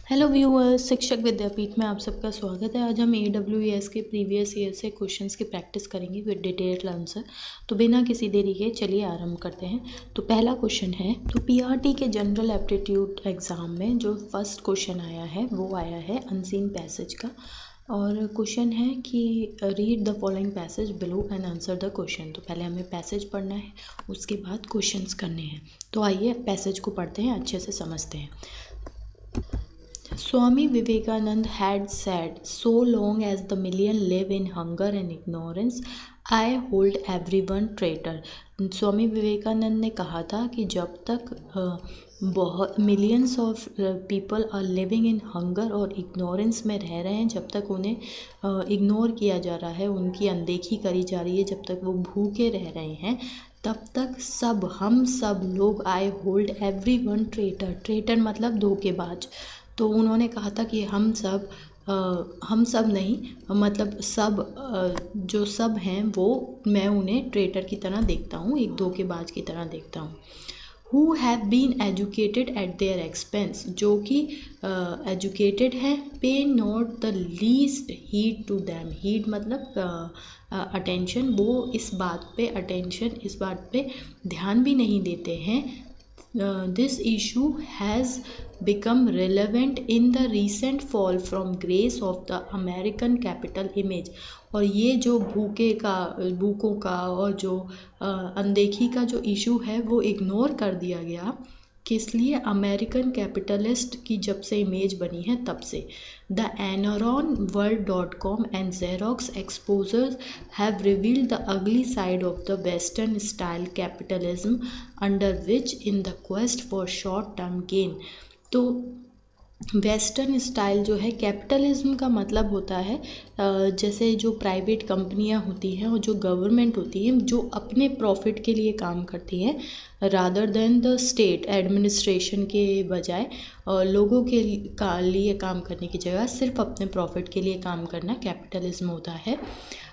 Hello viewers, शिक्षक विद्यापीठ में आप सबका स्वागत है। आज हम AWS के प्रीवियस ईयर से क्वेश्चंस की प्रैक्टिस करेंगे विद डिटेल्ड आंसर। तो बिना किसी देरी के चलिए आरंभ करते हैं। तो पहला क्वेश्चन है, तो PRT के जनरल एप्टीट्यूड एग्ज़ाम में जो फर्स्ट क्वेश्चन आया है वो आया है अनसीन पैसेज का। और क्वेश्चन है कि read the following passage below and answer the question. तो पहले हमें पैसेज पढ़ना है, उसके बाद क्वेश्चंस करने हैं। तो आइए पैसेज को पढ़ते हैं, अच्छे से समझते हैं। Swami Vivekananda had said, "So long as the million live in hunger and ignorance, I hold everyone traitor." Swami Vivekananda ने कहा था कि जब तक बहुत millions of people are living in hunger और इग्नोरेंस में रह रहे हैं, जब तक उन्हें इग्नोर किया जा रहा है, उनकी अनदेखी करी जा रही है, जब तक वो भूखे रह रहे हैं, तब तक हम सब लोग I hold every one traitor. Traitor मतलब धोखेबाज। तो उन्होंने कहा था कि हम सब नहीं, मतलब सब जो सब हैं वो मैं उन्हें ट्रेटर की तरह देखता हूँ, एक धोखेबाज की तरह देखता हूँ। Who have been educated at their expense, जो कि एजुकेटेड हैं, pay not the least heed to them। heed मतलब अटेंशन, वो इस बात पे ध्यान भी नहीं देते हैं। This issue has become relevant in the recent fall from grace of the American capital image। और ये जो भूखों का और जो अनदेखी का जो इशू है वो इग्नोर कर दिया गया, किस लिए? अमेरिकन कैपिटलिस्ट की जब से इमेज बनी है तब से। The enronworld.com and Xerox exposures have revealed the ugly side of the western style capitalism under which in the quest for short term gain। तो वेस्टर्न स्टाइल जो है, कैपिटलिज्म का मतलब होता है जैसे जो प्राइवेट कंपनियां होती हैं और जो गवर्नमेंट होती है, जो अपने प्रॉफिट के लिए काम करती है rather than the state administration के बजाय, लोगों के लिए काम करने की जगह सिर्फ अपने प्रॉफिट के लिए काम करना कैपिटलिज्म होता है।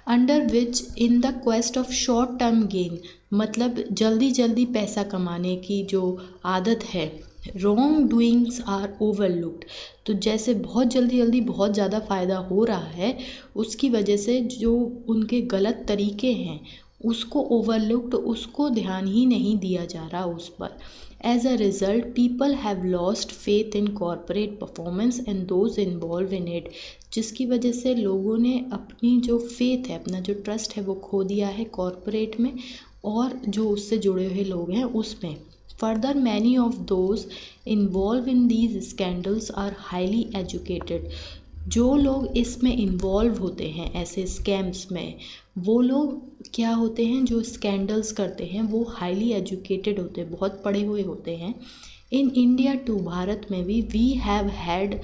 Under which in the quest of short term gain, मतलब जल्दी जल्दी पैसा कमाने की जो आदत है। रॉन्ग डूइंग्स आर ओवरलुक्ड, तो जैसे बहुत जल्दी बहुत ज़्यादा फ़ायदा हो रहा है, उसकी वजह से जो उनके गलत तरीके हैं उसको ओवरलुक्ड, उसको ध्यान ही नहीं दिया जा रहा उस पर। As a result people have lost faith in corporate performance and those involve in it, जिसकी वजह से लोगों ने अपनी जो फेथ है, अपना जो ट्रस्ट है वो खो दिया है कॉरपोरेट में और जो उससे जुड़े हुए लोग हैं उसमें। Further, many of those involved in these scandals are highly educated। जो लोग इसमें इन्वॉल्व होते हैं ऐसे स्कैम्स में, वो लोग क्या होते हैं, जो स्कैंडल्स करते हैं वो हाईली एजुकेटेड होते हैं, बहुत पढ़े हुए होते हैं। इन इंडिया टू, भारत में भी, we have had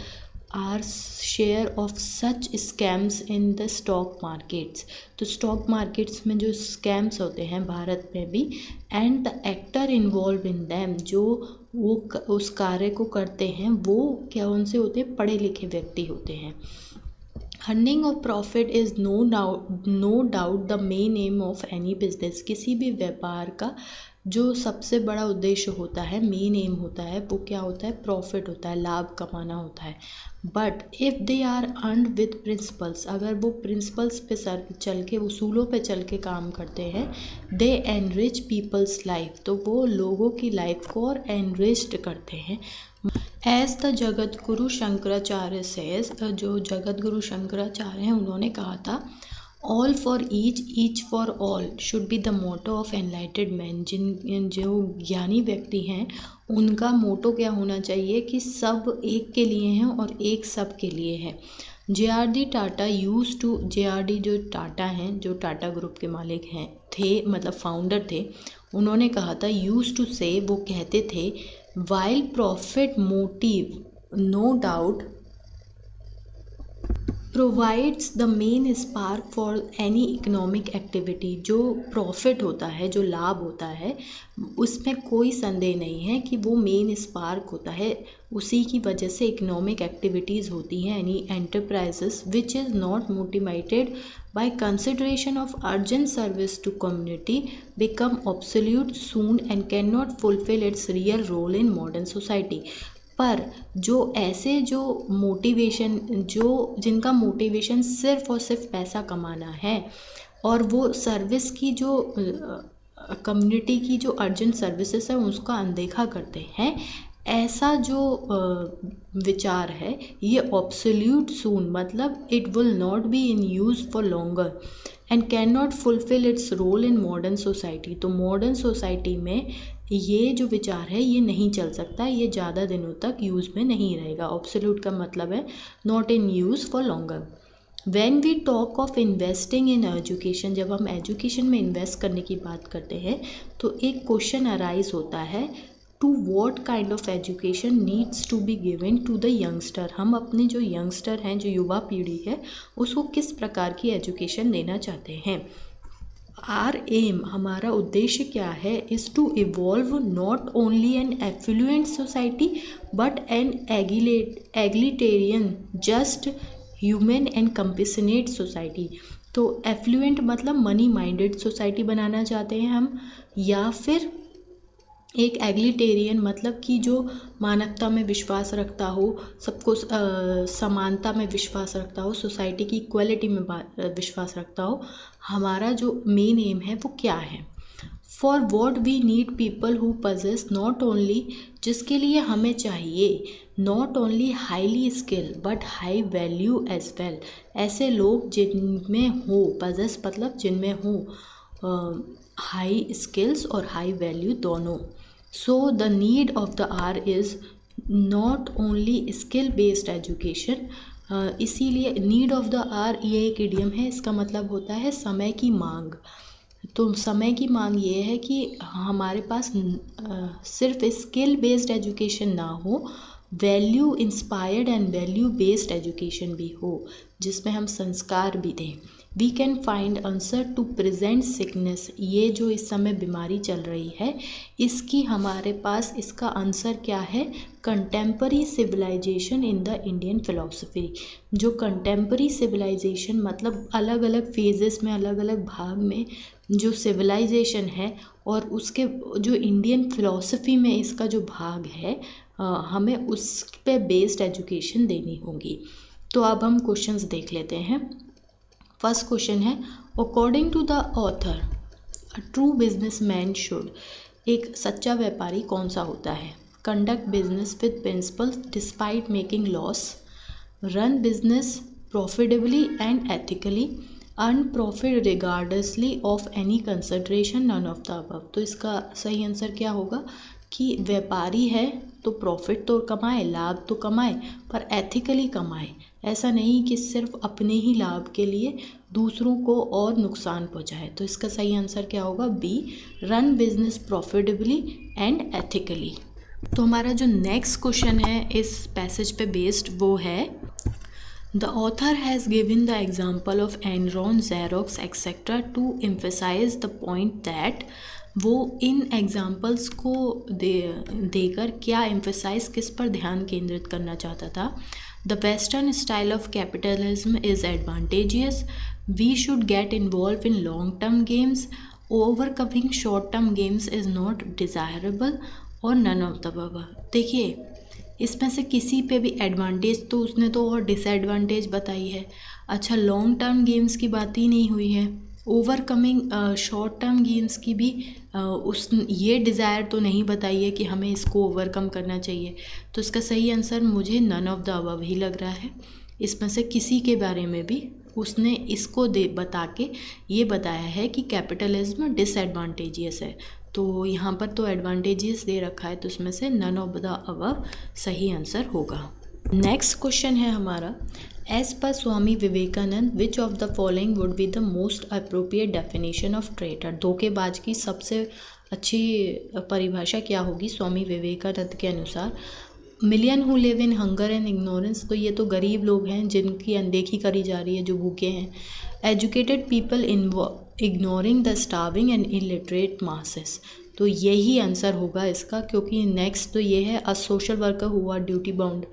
our share of such scams in the stock markets. तो स्टॉक मार्केट्स में जो स्कैम्स होते हैं भारत में भी, and the actor involve in them, जो वो उस कार्य को करते हैं वो क्या उनसे होते हैं, पढ़े लिखे व्यक्ति होते हैं। Earning of profit is no doubt the main aim of any business. किसी भी व्यापार का जो सबसे बड़ा उद्देश्य होता है, मेन एम होता है, वो क्या होता है? प्रॉफिट होता है, लाभ कमाना होता है। But if they are earned with principles, अगर वो प्रिंसिपल्स पे चल के, उसूलों पे चल के काम करते हैं, दे एनरिच पीपल्स लाइफ, तो वो लोगों की लाइफ को और एनरिच्ड करते हैं। As the Jagat Guru Shankaracharya says, जो जगत गुरु शंकराचार्य हैं उन्होंने कहा था, all for each for all should be the motto of enlightened man. जो ज्ञानी व्यक्ति हैं उनका मोटो क्या होना चाहिए कि सब एक के लिए हैं और एक सब के लिए है। JRD Tata use to, JRD जो टाटा हैं, जो टाटा ग्रुप के मालिक हैं थे, मतलब फाउंडर थे, उन्होंने कहा था, यूज टू से, वो कहते थे, while profit motive no doubt provides the main spark for any economic activity. जो प्रॉफिट होता है, जो लाभ होता है, उसमें कोई संदेह नहीं है कि वो मेन स्पार्क होता है, उसी की वजह से इकोनॉमिक एक्टिविटीज़ होती हैं। Any enterprises which is not motivated by consideration of urgent service to community become obsolete soon and can not fulfil its real role in modern society. पर जो ऐसे जो मोटिवेशन जो जिनका मोटिवेशन सिर्फ़ और सिर्फ पैसा कमाना है और वो सर्विस की जो कम्युनिटी की जो अर्जेंट सर्विसेज है उसका अनदेखा करते हैं, ऐसा जो विचार है ये ऑब्सोल्यूट सून मतलब it will not be in use for longer and can not fulfil its role in modern society. तो मॉडर्न सोसाइटी में ये जो विचार है ये नहीं चल सकता, ये ज़्यादा दिनों तक यूज़ में नहीं रहेगा। ऑब्सोल्यूट का मतलब है not in use for longer. When we talk of investing in education, जब हम एजुकेशन में इन्वेस्ट करने की बात करते हैं तो एक क्वेश्चन अराइज होता है, to what kind of education needs to be given to the youngster. हम अपने जो यंगस्टर हैं, जो युवा पीढ़ी है, उसको किस प्रकार की एजुकेशन देना चाहते हैं। आर एम, हमारा उद्देश्य क्या है, is to evolve not only an affluent society but an egalitarian just human and compassionate society. तो एफ्लुएंट मतलब मनी माइंडेड सोसाइटी बनाना चाहते हैं हम, या फिर एक एग्लिटेरियन मतलब कि जो मानवता में विश्वास रखता हो, सबको समानता में विश्वास रखता हो, सोसाइटी की इक्वलिटी में विश्वास रखता हो। हमारा जो मेन एम है वो क्या है। For what we need people who possess not only, जिसके लिए हमें चाहिए not only highly skill but high value as well. ऐसे लोग जिनमें हो, पजेस मतलब जिनमें हो हाई स्किल्स और हाई वैल्यू दोनों। So the need of the hour is not only skill based education. इसीलिए नीड ऑफ द आर ये एक इडियम है, इसका मतलब होता है समय की मांग। तो समय की मांग ये है कि हमारे पास सिर्फ स्किल बेस्ड एजुकेशन ना हो, value inspired and value based education भी हो, जिसमें हम संस्कार भी दें। We can find answer to present sickness, ये जो इस समय बीमारी चल रही है इसकी हमारे पास इसका आंसर क्या है, contemporary civilisation in the Indian philosophy. जो कंटेम्परी सिविलाइजेशन मतलब अलग अलग फेजेस में, अलग अलग भाग में जो सिविलाइजेशन है और उसके जो इंडियन फिलॉसफी में इसका जो भाग है, हमें उस पे बेस्ड एजुकेशन देनी होगी। तो अब हम क्वेश्चंस देख लेते हैं। फर्स्ट क्वेश्चन है, according to the author a true businessman should, एक सच्चा व्यापारी कौन सा होता है, conduct business with principles despite making loss, run business profitably and ethically, earn profit regardless of any consideration, none of the above. तो इसका सही आंसर क्या होगा कि व्यापारी है तो प्रॉफिट तो कमाए, लाभ तो कमाए, पर एथिकली कमाए। ऐसा नहीं कि सिर्फ अपने ही लाभ के लिए दूसरों को और नुकसान पहुंचाए। तो इसका सही आंसर क्या होगा, B, run business profitably and ethically. तो हमारा जो नेक्स्ट क्वेश्चन है इस पैसेज पे बेस्ड वो है, the author has given the example of Enron, Xerox etcetera to emphasise the point that, वो इन एग्जाम्पल्स को देकर क्या एम्फेसाइज किस पर ध्यान केंद्रित करना चाहता था। The western style of capitalism is advantageous, we should get involve in long term games, overcoming short term games is not desirable, और नन ऑफ द अबव। देखिए इसमें से किसी पे भी एडवांटेज तो उसने तो और डिसएडवांटेज बताई है। अच्छा, लॉन्ग टर्म गेम्स की बात ही नहीं हुई है, ओवरकमिंग शॉर्ट टर्म गेम्स की भी उस ये डिज़ायर तो नहीं बताई है कि हमें इसको ओवरकम करना चाहिए। तो इसका सही आंसर मुझे नन ऑफ द अबव ही लग रहा है। इसमें से किसी के बारे में भी उसने इसको बता के ये बताया है कि कैपिटलिज्म डिसएडवांटेजियस है। तो यहाँ पर तो एडवांटेजेस दे रखा है, तो इसमें से नन ऑफ द अबव सही आंसर होगा। नेक्स्ट क्वेश्चन है हमारा, as per Swami Vivekananda which of the following would be the most appropriate definition of traitor. धोखेबाज की सबसे अच्छी परिभाषा क्या होगी स्वामी विवेकानंद के अनुसार। Million who live in hunger and ignorance, तो ये तो गरीब लोग हैं जिनकी अनदेखी करी जा रही है, जो भूखे हैं। Educated people ignoring the starving and illiterate masses, तो यही आंसर होगा इसका, क्योंकि नेक्स्ट तो ये है, a social worker who are duty bound,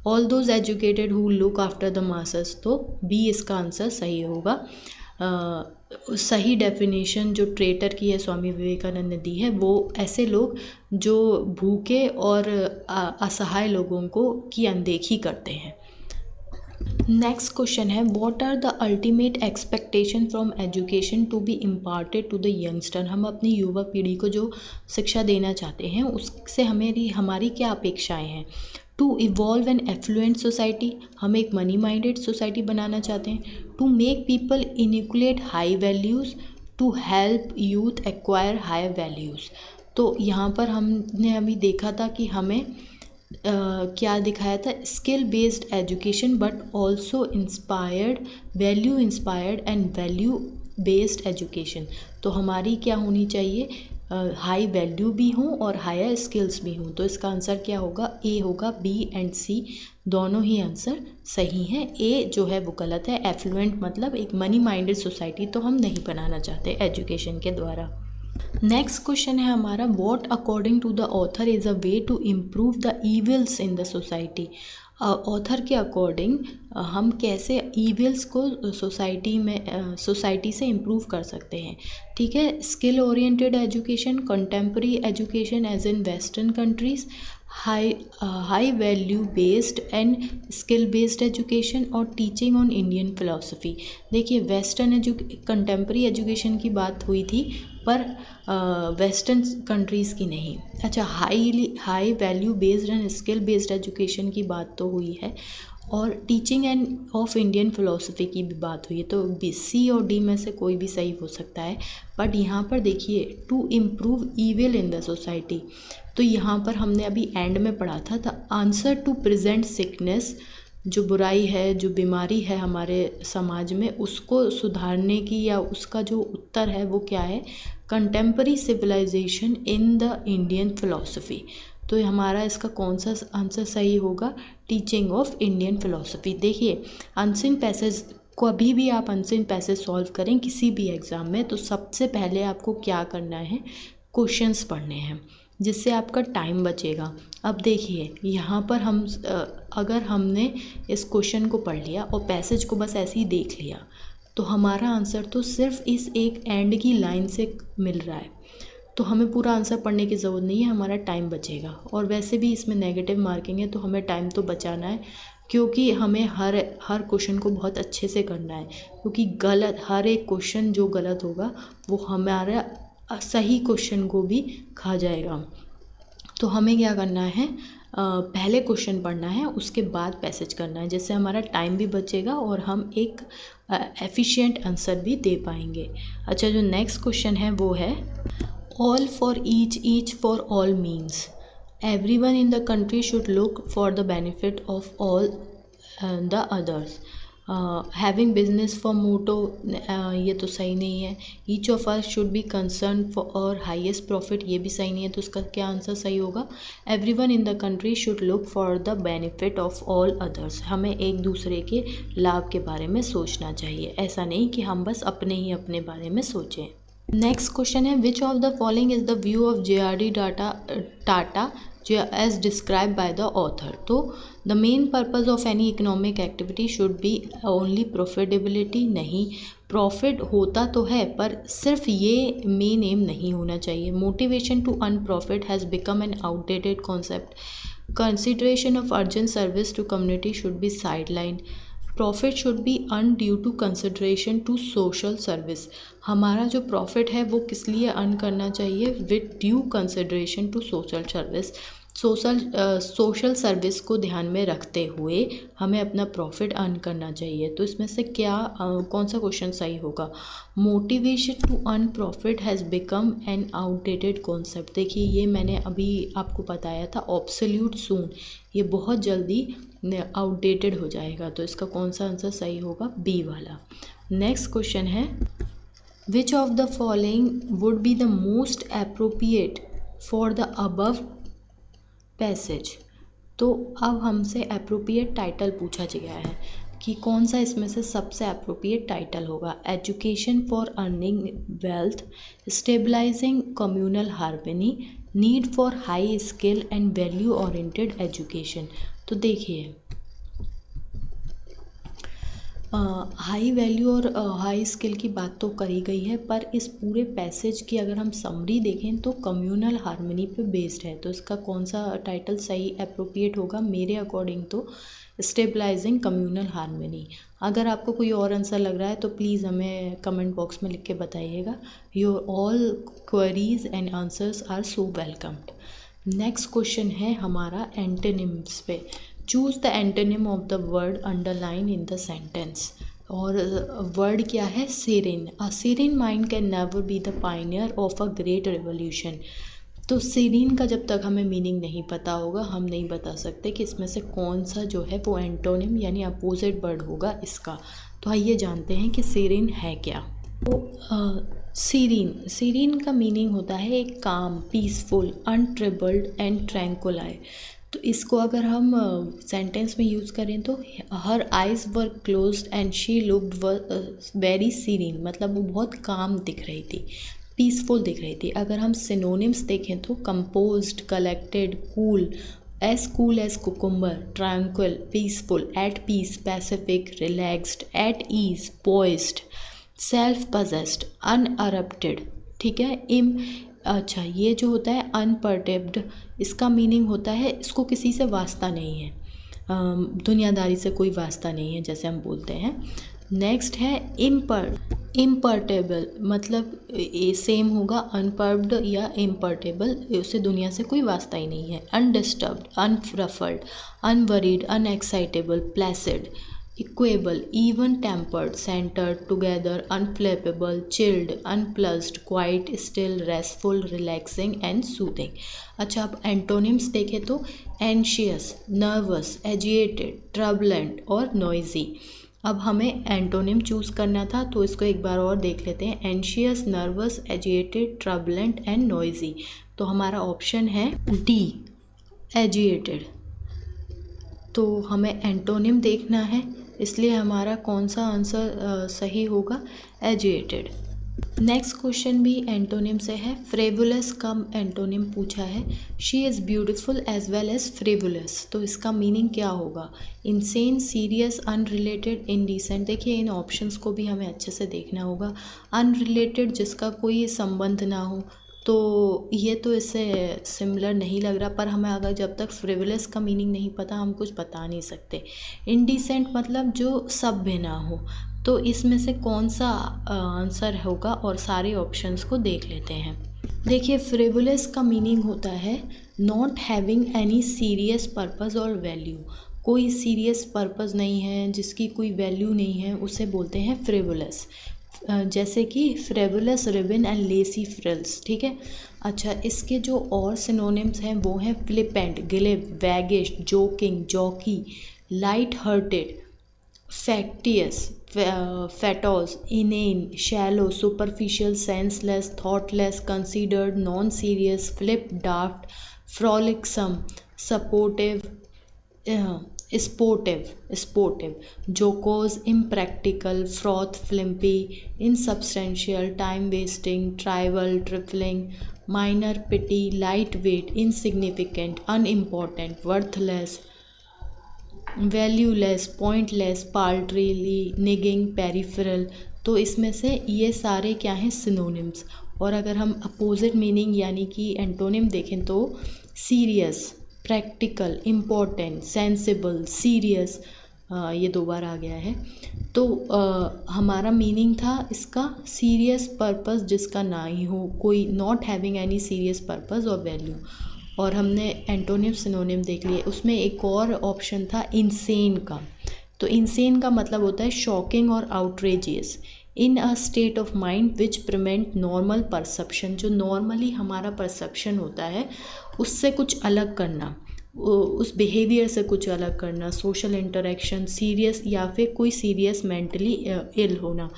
all those educated who look after the masses, तो बी इसका आंसर सही होगा। सही डेफिनेशन जो ट्रेटर की है स्वामी विवेकानंद ने दी है, वो ऐसे लोग जो भूखे और असहाय लोगों को की अनदेखी करते हैं। नेक्स्ट क्वेश्चन है, what are the ultimate expectation from education to be imparted to the youngster. हम अपनी युवा पीढ़ी को जो शिक्षा देना चाहते हैं उससे हमारी क्या अपेक्षाएं हैं। To evolve an affluent society, हम एक मनी माइंडेड सोसाइटी बनाना चाहते हैं। To make people inculcate high values, to help youth acquire high values. तो यहाँ पर हमने अभी देखा था कि हमें क्या दिखाया था, skill based education but also inspired, value inspired and value based education. तो हमारी क्या होनी चाहिए, हाई वैल्यू भी हों और हायर स्किल्स भी हों। तो इसका आंसर क्या होगा, ए होगा। बी एंड सी दोनों ही आंसर सही हैं। ए जो है वो गलत है। एफ्लुएंट मतलब एक मनी माइंडेड सोसाइटी तो हम नहीं बनाना चाहते एजुकेशन के द्वारा। नेक्स्ट क्वेश्चन है हमारा, what according to the author is a way to improve the evils in the society. Author के अकॉर्डिंग हम कैसे ईविल्स को सोसाइटी से इम्प्रूव कर सकते हैं। ठीक है, skill oriented education, contemporary education as in western countries, high value based and skill based education और टीचिंग ऑन इंडियन फिलोसफी। देखिए वेस्टर्न कंटेम्प्रेरी एजुकेशन की बात हुई थी पर वेस्टर्न कंट्रीज़ की नहीं। अच्छा, high value based and skill based education की बात तो हुई है और teaching end of Indian philosophy की भी बात हुई है। तो बी, सी और डी में से कोई भी सही हो सकता है। बट यहाँ पर देखिए, to improve evil in the society, तो यहाँ पर हमने अभी एंड में पढ़ा था the answer to present sickness, जो बुराई है, जो बीमारी है हमारे समाज में, उसको सुधारने की या उसका जो उत्तर है वो क्या है, contemporary civilisation in the Indian philosophy. तो हमारा इसका कौन सा आंसर सही होगा, टीचिंग ऑफ इंडियन फिलोसफी। देखिए अनसीन पैसेज, कभी भी आप अनसीन पैसेज सॉल्व करें किसी भी एग्ज़ाम में तो सबसे पहले आपको क्या करना है, क्वेश्चंस पढ़ने हैं जिससे आपका टाइम बचेगा। अब देखिए यहाँ पर हम अगर हमने इस क्वेश्चन को पढ़ लिया और पैसेज को बस ऐसे ही देख लिया तो हमारा आंसर तो सिर्फ इस एक एंड की लाइन से मिल रहा है। तो हमें पूरा आंसर पढ़ने की ज़रूरत नहीं है, हमारा टाइम बचेगा। और वैसे भी इसमें नेगेटिव मार्किंग है तो हमें टाइम तो बचाना है क्योंकि हमें हर क्वेश्चन को बहुत अच्छे से करना है, क्योंकि हर एक क्वेश्चन जो गलत होगा वो हमारा सही क्वेश्चन को भी खा जाएगा। तो हमें क्या करना है, पहले क्वेश्चन पढ़ना है उसके बाद पैसेज करना है, जिससे हमारा टाइम भी बचेगा और हम एक एफिशिएंट आंसर भी दे पाएंगे। अच्छा, जो नेक्स्ट क्वेश्चन है वो है, all for each for all means everyone in the country should look for the benefit of all the others. Having business for motto, ये तो सही नहीं है। Each of us should be concern for highest profit, ये भी सही नहीं है। तो इसका क्या आंसर सही होगा, everyone in the country should look for the benefit of all others. हमें एक दूसरे के लाभ के बारे में सोचना चाहिए, ऐसा नहीं कि हम बस अपने बारे में सोचें। नेक्स्ट क्वेश्चन है, विच of the following is the view of JRD Tata as described by the author। तो the main purpose of any economic activity should be only profitability, नहीं, प्रॉफिट होता तो है पर सिर्फ ये मेन एम नहीं होना चाहिए। Motivation to earn profit has become an outdated concept. Consideration of urgent service to community should be sideline. Profit should be earn due to consideration to social service. हमारा जो प्रॉफिट है वो किस लिए earn करना चाहिए, with due consideration to social service. Social service को ध्यान में रखते हुए हमें अपना प्रॉफिट अर्न करना चाहिए। तो इसमें से क्या कौन सा क्वेश्चन सही होगा, motivation to earn profit has become an outdated concept. देखिए ये मैंने अभी आपको बताया था, ऑब्सोल्यूट सून, ये बहुत जल्दी आउटडेटेड हो जाएगा। तो इसका कौन सा आंसर सही होगा, बी वाला। नेक्स्ट क्वेश्चन है, विच of the following would be the most appropriate for the above passage. तो अब हमसे अप्रोप्रिएट टाइटल पूछा गया है कि कौन सा इसमें से सबसे अप्रोप्रिएट टाइटल होगा, education for earning wealth, stabilising communal harmony, need for high skill and value oriented education. तो देखिए हाई वैल्यू और हाई स्किल की बात तो करी गई है, पर इस पूरे पैसेज की अगर हम समरी देखें तो कम्युनल हार्मनी पे बेस्ड है। तो इसका कौन सा टाइटल सही अप्रोप्रिएट होगा मेरे अकॉर्डिंग तो स्टेबलाइजिंग कम्युनल हार्मनी। अगर आपको कोई और आंसर लग रहा है तो प्लीज़ हमें कमेंट बॉक्स में लिख के बताइएगा। Your all queries and answers are so welcomed. Next question है हमारा एंटोनिम्स पे। Choose the antonym of the word underline in the sentence. और वर्ड क्या है? Serene. A serene mind can never be the pioneer of a great revolution. तो serene का जब तक हमें मीनिंग नहीं पता होगा हम नहीं बता सकते कि इसमें से कौन सा जो है वो एंटोनिम यानी अपोजिट वर्ड होगा इसका। तो आइए जानते हैं कि सीरीन है क्या। तो सीरीन का मीनिंग होता है एक काम, पीसफुल, अनट्रबल्ड एंड ट्रैंकुलाई। तो इसको अगर हम सेंटेंस में यूज़ करें तो her eyes were closed and she looked very serene, मतलब वो बहुत काम दिख रही थी, पीसफुल दिख रही थी। अगर हम सिनोनिम्स देखें तो composed, collected, cool as cucumber, tranquil, peaceful, at peace, pacific, relaxed, at ease, poised, self possessed, uninterrupted. ठीक है। अच्छा, ये जो होता है अनपर्टेब्ड, इसका मीनिंग होता है इसको किसी से वास्ता नहीं है, दुनियादारी से कोई वास्ता नहीं है जैसे हम बोलते हैं। नेक्स्ट है इम्पर्टेबल, मतलब ये सेम होगा अनपर्ब्ड या इम्पर्टेबल, उसे दुनिया से कोई वास्ता ही नहीं है। Undisturbed, unruffled, unworried, unexcitable, placid, equable, even tempered, centered, together, unflappable, chilled, unplugged, quiet, still, restful, relaxing and soothing। अच्छा, अब एंटोनिम्स देखें तो anxious, nervous, agitated, turbulent और noisy। अब हमें एंटोनिम चूज़ करना था तो इसको एक बार और देख लेते हैं। Anxious, nervous, agitated, turbulent and noisy. तो हमारा ऑप्शन है डी, एजिएटेड। तो हमें एंटोनिम देखना है, इसलिए हमारा कौन सा आंसर सही होगा? एजिएटेड। नेक्स्ट क्वेश्चन भी एंटोनिम से है। फ्रेवुलस का एंटोनिम पूछा है। She is beautiful as well as frivolous. तो इसका मीनिंग क्या होगा? Insane, serious, unrelated, indecent. देखिए इन ऑप्शंस को भी हमें अच्छे से देखना होगा। अनरिलेटेड, जिसका कोई संबंध ना हो, तो ये तो इससे सिमिलर नहीं लग रहा, पर हमें अगर जब तक फ्रिवलेस का मीनिंग नहीं पता हम कुछ बता नहीं सकते। इनडिसेंट मतलब जो सभ्य ना हो। तो इसमें से कौन सा आंसर होगा? और सारे ऑप्शंस को देख लेते हैं। देखिए फ्रिवलेस का मीनिंग होता है not having any serious purpose और वैल्यू। कोई सीरियस पर्पस नहीं है, जिसकी कोई वैल्यू नहीं है, उसे बोलते हैं फ्रिवलेस। जैसे कि फ्रेवुलस, रिबन एंड लेसी फ्रिल्स। ठीक है। अच्छा, इसके जो और सिनोनिम्स हैं वो हैं flippant, glib, waggish, joking, jokey, light hearted, facetious, fatuous, inane, shallow, superficial, senseless, thoughtless, considered, non serious, flip, daft, frolicsome, supportive, sportive, jocose, impractical, froth, flimsy, insubstantial, time wasting, trivial, trifling, minor, petty, light weight, insignificant, unimportant, worthless, valueless, pointless, paltrily, niggling, peripheral. तो इसमें से ये सारे क्या हैं? Synonyms. और अगर हम अपोजिट मीनिंग यानी कि एंटोनिम देखें तो serious, practical, important, sensible, serious, ये दो बार आ गया है। तो हमारा मीनिंग था इसका सीरियस पर्पस जिसका ना ही हो, कोई not having any serious purpose और वैल्यू। और हमने एंटोनिम सिनोनिम देख लिए। उसमें एक और ऑप्शन था इंसेन का। तो इंसेन का मतलब होता है शॉकिंग और outrageous, in a state of mind which prevent normal perception. जो नॉर्मली हमारा परसेप्शन होता है उससे कुछ अलग करना, उस बिहेवियर से कुछ अलग करना, सोशल इंटरेक्शन, सीरियस या फिर कोई सीरियस मेंटली इल होना।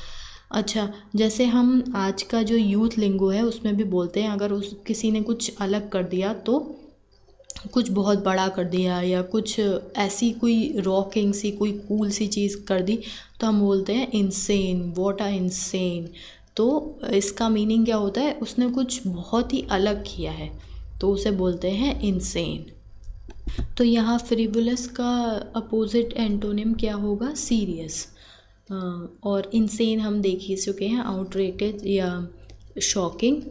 अच्छा, जैसे हम आज का जो यूथ लिंगो है उसमें भी बोलते हैं अगर उस किसी ने कुछ अलग कर दिया, तो कुछ बहुत बड़ा कर दिया या कुछ ऐसी कोई रॉकिंग सी, कोई कूल सी चीज़ कर दी, तो हम बोलते हैं इंसेन, व्हाट अ इंसेन। तो इसका मीनिंग क्या होता है? उसने कुछ बहुत ही अलग किया है, तो उसे बोलते हैं इंसेन। तो यहाँ फ्रिवुलस का अपोजिट एंटोनिम क्या होगा? सीरियस। और इंसेन हम देख ही चुके हैं, आउटरेटेड या शॉकिंग।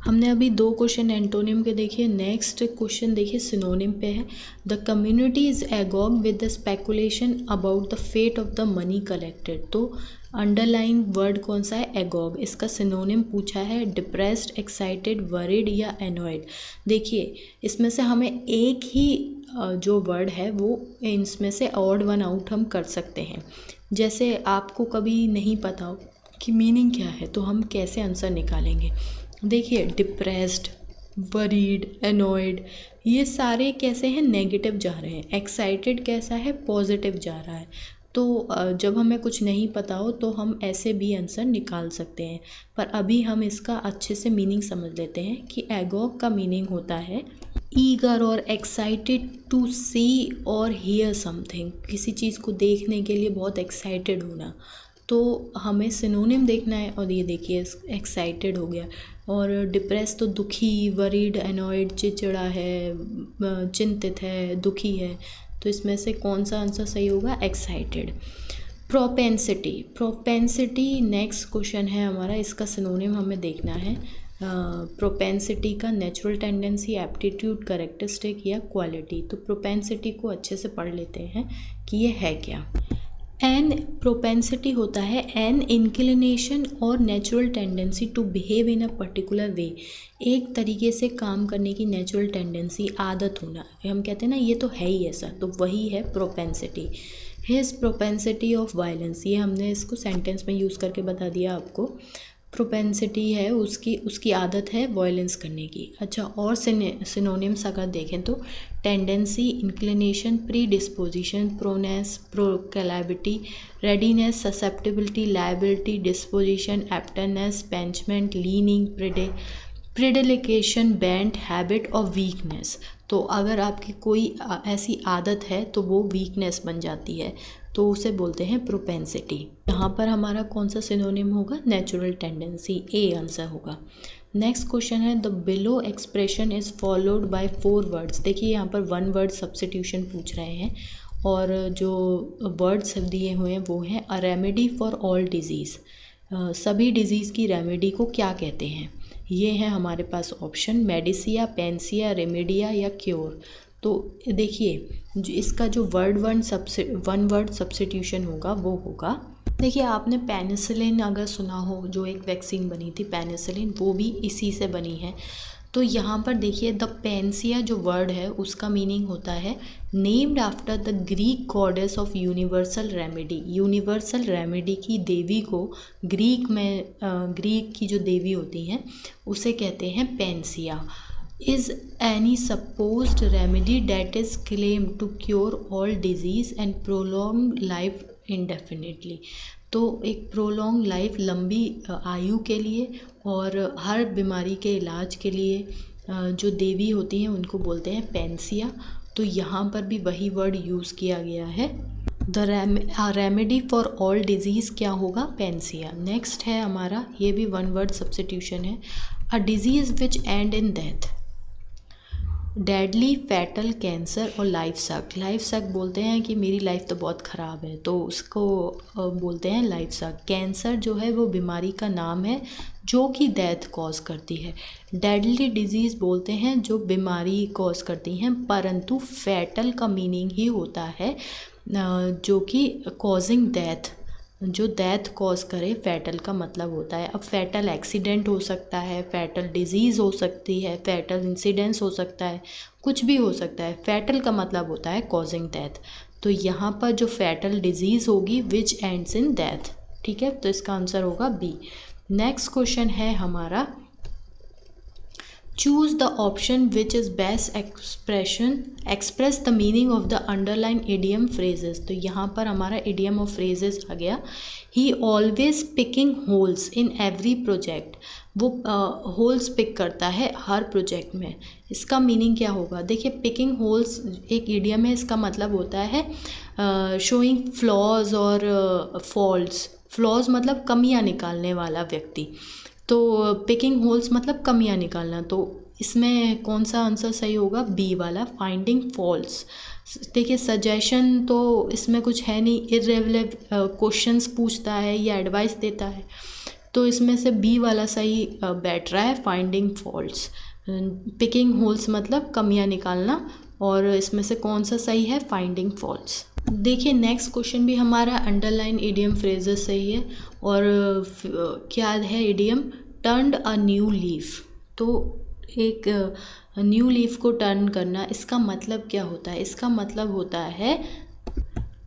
हमने अभी 2 क्वेश्चन एंटोनिम के देखे। नेक्स्ट क्वेश्चन देखिए सिनोनिम पे है। The community is agog with the speculation about the fate of the money collected. तो अंडरलाइन वर्ड कौन सा है? एगॉग। इसका सिनोनिम पूछा है डिप्रेस्ड, एक्साइटेड, वरीड या एनॉयड। देखिए इसमें से हमें एक ही जो वर्ड है वो इसमें से ऑड वन आउट हम कर सकते हैं। जैसे आपको कभी नहीं पता हो कि मीनिंग क्या है तो हम कैसे आंसर निकालेंगे। देखिए डिप्रेस्ड, वरीड, एनॉयड ये सारे कैसे हैं? नेगेटिव जा रहे हैं। एक्साइटेड कैसा है? पॉजिटिव जा रहा है। तो जब हमें कुछ नहीं पता हो तो हम ऐसे भी आंसर निकाल सकते हैं। पर अभी हम इसका अच्छे से मीनिंग समझ लेते हैं कि एगॉग का मीनिंग होता है ईगर और एक्साइटेड टू सी और हियर समथिंग। किसी चीज़ को देखने के लिए बहुत एक्साइटेड होना। तो हमें सिनोनिम देखना है और ये देखिए एक्साइटेड हो गया। और डिप्रेस तो दुखी, वरीड, एनॉयड चिड़चिड़ा है, चिंतित है, दुखी है। तो इसमें से कौन सा आंसर सही होगा? Excited. Propensity, propensity next question है हमारा। इसका सिनोनिम हमें देखना है। प्रोपेंसिटी का नेचुरल टेंडेंसी, एप्टीट्यूड, कैरेक्टरिस्टिक या क्वालिटी। तो प्रोपेंसिटी को अच्छे से पढ़ लेते हैं कि ये है क्या। एन प्रोपेंसिटी होता है एन इंक्लिनेशन और natural tendency to behave in a particular way. एक तरीके से काम करने की नेचुरल टेंडेंसी, आदत होना। हम कहते हैं ना ये तो है ही ऐसा, तो वही है propensity. His propensity of violence, ये हमने इसको सेंटेंस में यूज़ करके बता दिया आपको। प्रोपेंसिटी है उसकी आदत है वायलेंस करने की। अच्छा, और सिनोनिम्स अगर देखें तो tendency, inclination, pre disposition, proneness, proclivity, readiness, susceptibility, liability, disposition, aptness, penchant, leaning, predilection, bent, habit और वीकनेस। तो अगर आपकी कोई ऐसी आदत है तो वो वीकनेस बन जाती है, तो उसे बोलते हैं प्रोपेंसिटी। यहाँ पर हमारा कौन सा सिनोनिम होगा? नेचुरल टेंडेंसी, ए आंसर होगा। नेक्स्ट क्वेश्चन है the below expression is followed by 4 words. देखिए यहाँ पर 1 वर्ड सब्स्टिट्यूशन पूछ रहे हैं और जो वर्ड्स दिए हुए हैं वो हैं a remedy for all disease. सभी डिजीज़ की रेमेडी को क्या कहते हैं? ये है हमारे पास ऑप्शन मेडिसिया, पेंसिया, रेमेडिया या क्योर। तो देखिए इसका जो वन वर्ड सब्स्टिट्यूशन होगा वो होगा, देखिए आपने पेनिसिलिन अगर सुना हो, जो एक वैक्सीन बनी थी पेनिसिलिन, वो भी इसी से बनी है। तो यहाँ पर देखिए द पेंसिया जो वर्ड है उसका मीनिंग होता है named after the Greek goddess of universal remedy. Universal remedy की देवी को ग्रीक की जो देवी होती हैं उसे कहते हैं panacea. Is any supposed remedy that is claim to cure all disease and prolong life indefinitely. तो एक प्रोलॉन्ग लाइफ, लंबी आयु के लिए और हर बीमारी के इलाज के लिए जो देवी होती हैं उनको बोलते हैं पेंसिया। तो यहाँ पर भी वही वर्ड यूज़ किया गया है। The remedy for all disease क्या होगा? पेंसिया। नेक्स्ट है हमारा, ये भी 1 वर्ड सब्स्टिट्यूशन है। A disease which and in death, deadly, fatal, cancer और लाइफ सक। लाइफ सक बोलते हैं कि मेरी लाइफ तो बहुत ख़राब है, तो उसको बोलते हैं लाइफ सक। कैंसर जो है वो बीमारी का नाम है जो कि डेथ कॉज करती है। डेडली डिजीज़ बोलते हैं जो बीमारी कॉज करती हैं, परंतु फैटल का मीनिंग ही होता है जो कि कॉजिंग डेथ, जो डेथ कॉज करे, फैटल का मतलब होता है। अब फैटल एक्सीडेंट हो सकता है, फैटल डिजीज़ हो सकती है, फैटल इंसिडेंस हो सकता है, कुछ भी हो सकता है। फैटल का मतलब होता है कॉजिंग डेथ। तो यहाँ पर जो फैटल डिजीज़ होगी विच एंड्स इन डेथ, ठीक है, तो इसका आंसर होगा बी। नेक्स्ट क्वेश्चन है हमारा choose the option which is best express the meaning of the underline idiom phrases. तो यहाँ पर हमारा इडियम ऑफ फ्रेजेस आ गया। ही always picking holes in every project. वो होल्स पिक करता है हर प्रोजेक्ट में। इसका मीनिंग क्या होगा? देखिए पिकिंग होल्स एक इडियम है, इसका मतलब होता है शोइंग फ्लॉज और फॉल्ट्स। फ्लॉज मतलब कमियां निकालने वाला व्यक्ति, तो पिकिंग होल्स मतलब कमियां निकालना। तो इसमें कौन सा आंसर सही होगा? बी वाला, फाइंडिंग फॉल्स। देखिए सजेशन तो इसमें कुछ है नहीं, इर्रेलेवेंट क्वेश्चंस पूछता है या एडवाइस देता है, तो इसमें से बी वाला सही बैठ रहा है, फाइंडिंग फॉल्ट्स। पिकिंग होल्स मतलब कमियां निकालना, और इसमें से कौन सा सही है? Finding faults. देखिए नेक्स्ट क्वेश्चन भी हमारा अंडरलाइन इडियम फ्रेजेस से ही है, और क्या है इडियम? टर्न्ड अ न्यू लीफ। तो एक न्यू लीफ को टर्न करना, इसका मतलब क्या होता है? इसका मतलब होता है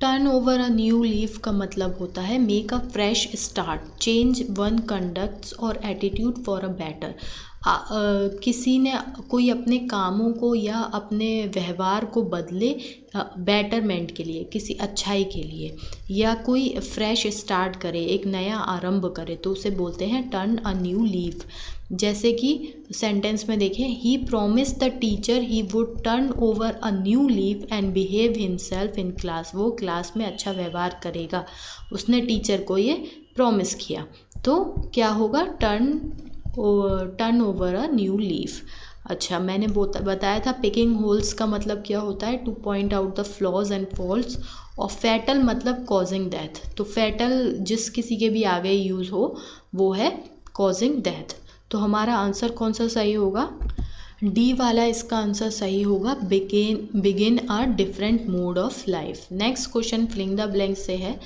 turn over a new leaf का मतलब होता है make a fresh start, change one conducts और एटीट्यूड फॉर अ बेटर। किसी ने कोई अपने कामों को या अपने व्यवहार को बदले बेटरमेंट के लिए, किसी अच्छाई के लिए, या कोई फ्रेश स्टार्ट करे, एक नया आरंभ करे, तो उसे बोलते हैं टर्न अ न्यू लीफ। जैसे कि सेंटेंस में देखें, he promise the teacher he would turn over a new leaf and behave himself in class. वो क्लास में अच्छा व्यवहार करेगा, उसने टीचर को ये प्रॉमिस किया। तो क्या होगा? Turn over a new leaf. अच्छा, मैंने बताया था पिकिंग होल्स का मतलब क्या होता है? Two point out the flaws and faults. और फैटल मतलब कॉजिंग डेथ। तो फैटल जिस किसी के भी आगे यूज़ हो वो है कॉजिंग डेथ। तो हमारा आंसर कौन सा सही होगा? डी वाला इसका आंसर सही होगा, begin a different mode of life. Next question filling the blank से है,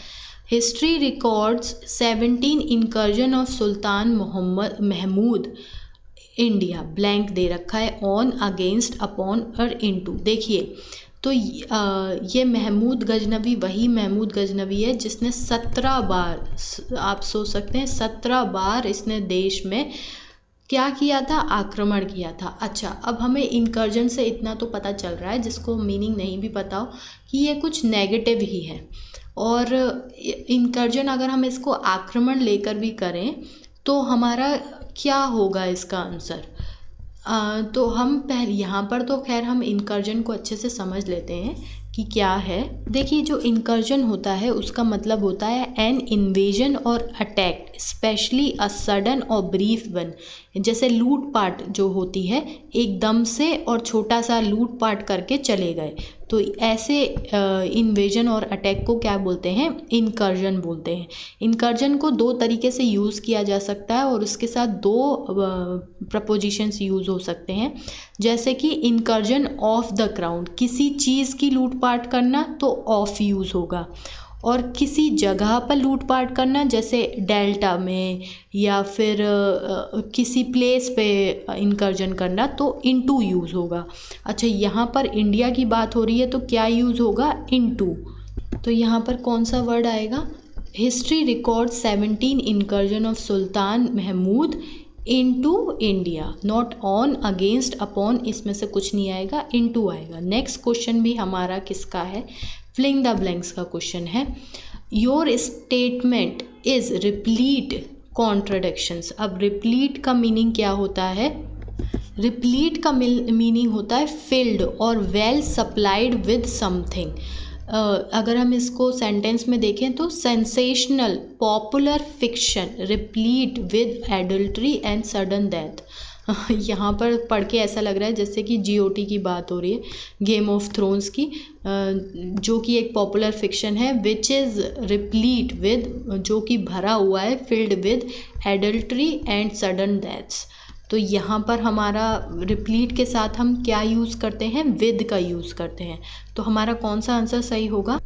history records 17 incursion of Sultan Mahmud India, blank दे रखा है, ऑन, अगेंस्ट, अपॉन और इनटू। देखिए तो ये महमूद गजनवी वही महमूद गजनवी है जिसने 17 बार, आप सोच सकते हैं 17 बार इसने देश में क्या किया था? आक्रमण किया था। अच्छा, अब हमें इनकर्जन से इतना तो पता चल रहा है, जिसको मीनिंग नहीं भी पता हो, कि ये कुछ नेगेटिव ही है। और इनकर्जन अगर हम इसको आक्रमण लेकर भी करें तो हमारा क्या होगा इसका आंसर? तो हम पहले यहाँ पर तो खैर हम इनकर्जन को अच्छे से समझ लेते हैं कि क्या है। देखिए जो इनकर्जन होता है उसका मतलब होता है एन इन्वेजन और अटैक, स्पेशली अ सडन और ब्रीफ वन। जैसे लूटपाट जो होती है, एकदम से और छोटा सा लूटपाट करके चले गए, तो ऐसे इन्वेजन और अटैक को क्या बोलते हैं? इनकर्जन बोलते हैं। इनकर्जन को दो तरीके से यूज़ किया जा सकता है और उसके साथ दो प्रपोजिशंस यूज़ हो सकते हैं। जैसे कि इनकर्जन ऑफ द क्राउन, किसी चीज़ की लूटपाट करना तो ऑफ यूज़ होगा, और किसी जगह पर लूटपाट करना जैसे डेल्टा में या फिर किसी प्लेस पे इनकर्जन करना तो इनटू यूज़ होगा। अच्छा, यहाँ पर इंडिया की बात हो रही है तो क्या यूज़ होगा? इनटू। तो यहाँ पर कौन सा वर्ड आएगा? History record 17 incursion of Sultan Mahmud into India, not on, against, upon, इसमें से कुछ नहीं आएगा, इनटू आएगा। नेक्स्ट क्वेश्चन भी हमारा किसका है? फिलिंग द ब्लैंक्स का क्वेश्चन है। Your statement is replete contradictions. अब रिप्लीट का मीनिंग क्या होता है? रिप्लीट का मीनिंग होता है फिल्ड और वेल सप्लाइड विद समथिंग। अगर हम इसको सेंटेंस में देखें तो sensational popular fiction replete with adultery and sudden death. यहाँ पर पढ़ के ऐसा लग रहा है जैसे कि GOT की बात हो रही है, गेम ऑफ थ्रोन्स की, जो कि एक पॉपुलर फिक्शन है, विच इज़ रिप्लीट विद, जो कि भरा हुआ है, filled with adultery and sudden deaths. तो यहाँ पर हमारा रिप्लीट के साथ हम क्या यूज़ करते हैं? विद का यूज़ करते हैं। तो हमारा कौन सा आंसर सही होगा?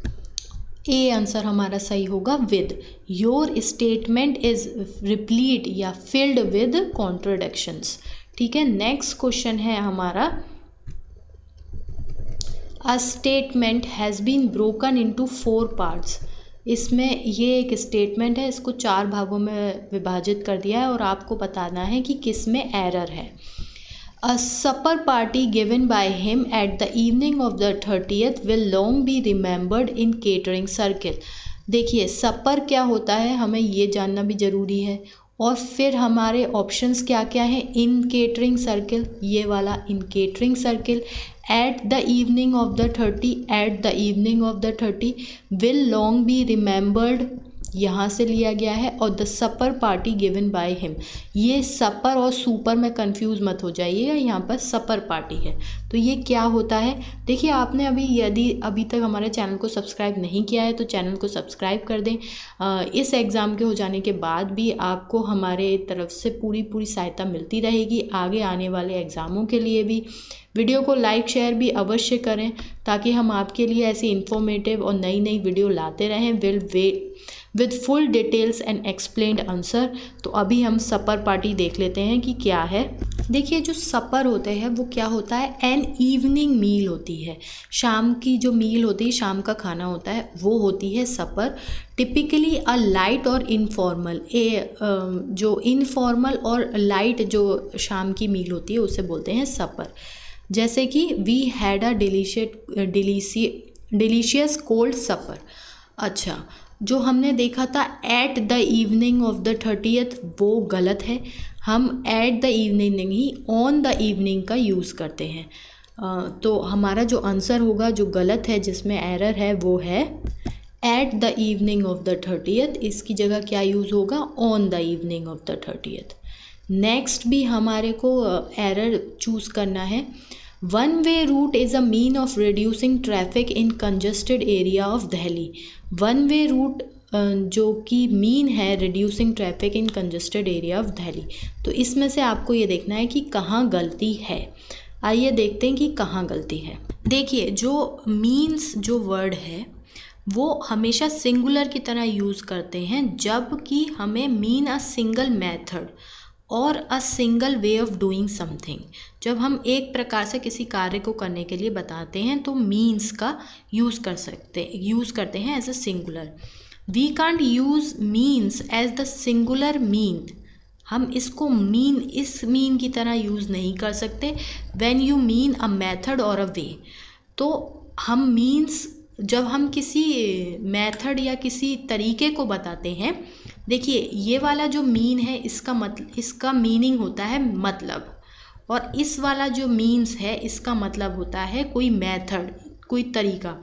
ए आंसर हमारा सही होगा, with. Your statement is replete या फिल्ड विद कॉन्ट्रडिक्शंस। ठीक है, नेक्स्ट क्वेश्चन है हमारा, a statement has been broken into 4 parts. इसमें ये एक स्टेटमेंट है, इसको 4 भागों में विभाजित कर दिया है और आपको बताना है कि किस में एरर है। A supper party given by him at the evening of the 30th will long be remembered in catering circle। देखिए सपर क्या होता है हमें ये जानना भी ज़रूरी है, और फिर हमारे ऑप्शंस क्या क्या हैं? इन केटरिंग सर्किल, ये वाला in catering circle, at the evening of the 30, at the evening of the 30, will long be remembered, यहाँ से लिया गया है, और the supper party given by him. ये सपर और सुपर में कंफ्यूज मत हो जाइएगा, यहाँ पर सपर पार्टी है। तो ये क्या होता है, देखिए आपने यदि अभी तक हमारे चैनल को सब्सक्राइब नहीं किया है तो चैनल को सब्सक्राइब कर दें। इस एग्ज़ाम के हो जाने के बाद भी आपको हमारे तरफ से पूरी सहायता मिलती रहेगी आगे आने वाले एग्ज़ामों के लिए भी। वीडियो को लाइक शेयर भी अवश्य करें ताकि हम आपके लिए ऐसी इन्फॉर्मेटिव और नई वीडियो लाते रहें with full details and explained answer. तो अभी हम सपर पार्टी देख लेते हैं कि क्या है। देखिए जो सपर होते हैं वो क्या होता है, एन इवनिंग मील होती है। शाम की जो मील होती है, शाम का खाना होता है, वो होती है सपर। टिपिकली अ लाइट और इनफॉर्मल, जो इनफॉर्मल और लाइट जो शाम की मील होती है उसे बोलते हैं सपर। जैसे कि we had a delicious cold supper. अच्छा, जो हमने देखा था at the evening of the 30th, वो गलत है। हम एट द इवनिंग नहीं, ऑन द इवनिंग का यूज़ करते हैं। तो हमारा जो आंसर होगा, जो गलत है, जिसमें एरर है, वो है at the evening of the 30th। इसकी जगह क्या यूज़ होगा, on the evening of the 30th। Next भी हमारे को एरर चूज़ करना है। One way route is a mean of reducing traffic in congested area of Delhi. One way route जो कि मीन है reducing traffic in congested area of Delhi. तो इसमें से आपको ये देखना है कि कहाँ गलती है। आइए देखते हैं कि कहाँ गलती है। देखिए जो मीन्स जो वर्ड है वो हमेशा सिंगुलर की तरह यूज़ करते हैं, जबकि हमें मीन अ सिंगल मेथड और a single way of doing something. जब हम एक प्रकार से किसी कार्य को करने के लिए बताते हैं तो मीन्स का यूज़ करते हैं as a singular. We can't use means as the singular mean. हम इसको इस मीन की तरह यूज़ नहीं कर सकते when you mean a method और अ वे। तो हम मीन्स, जब हम किसी मेथड या किसी तरीके को बताते हैं, देखिए ये वाला जो मीन है इसका मीनिंग होता है मतलब, और इस वाला जो मीन्स है इसका मतलब होता है कोई मेथड, कोई तरीका।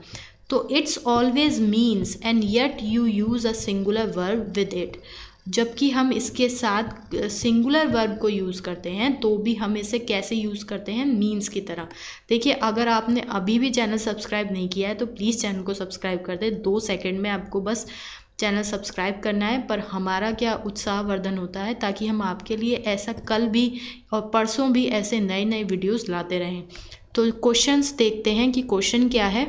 तो it's always means and yet you use a singular verb with it. जबकि हम इसके साथ सिंगुलर वर्ब को यूज़ करते हैं तो भी हम इसे कैसे यूज़ करते हैं, मीन्स की तरह। देखिए अगर आपने अभी भी चैनल सब्सक्राइब नहीं किया है तो प्लीज़ चैनल को सब्सक्राइब कर दें। 2 सेकंड में आपको बस चैनल सब्सक्राइब करना है। पर हमारा क्या उत्साहवर्धन होता है ताकि हम आपके लिए ऐसा कल भी और परसों भी ऐसे नए वीडियोस लाते रहें। तो क्वेश्चंस देखते हैं कि क्वेश्चन क्या है।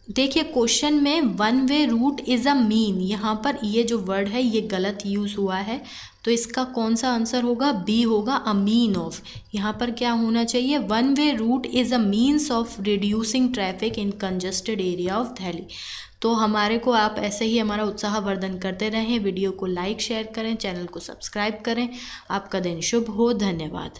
देखिए क्वेश्चन में one way route is a mean, यहाँ पर ये जो वर्ड है ये गलत यूज़ हुआ है। तो इसका कौन सा आंसर होगा, बी होगा, अ मीन ऑफ। यहाँ पर क्या होना चाहिए, one way route is a means of reducing traffic in congested area of Delhi. तो हमारे को आप ऐसे ही हमारा उत्साहवर्धन करते रहें। वीडियो को लाइक शेयर करें, चैनल को सब्सक्राइब करें। आपका दिन शुभ हो। धन्यवाद।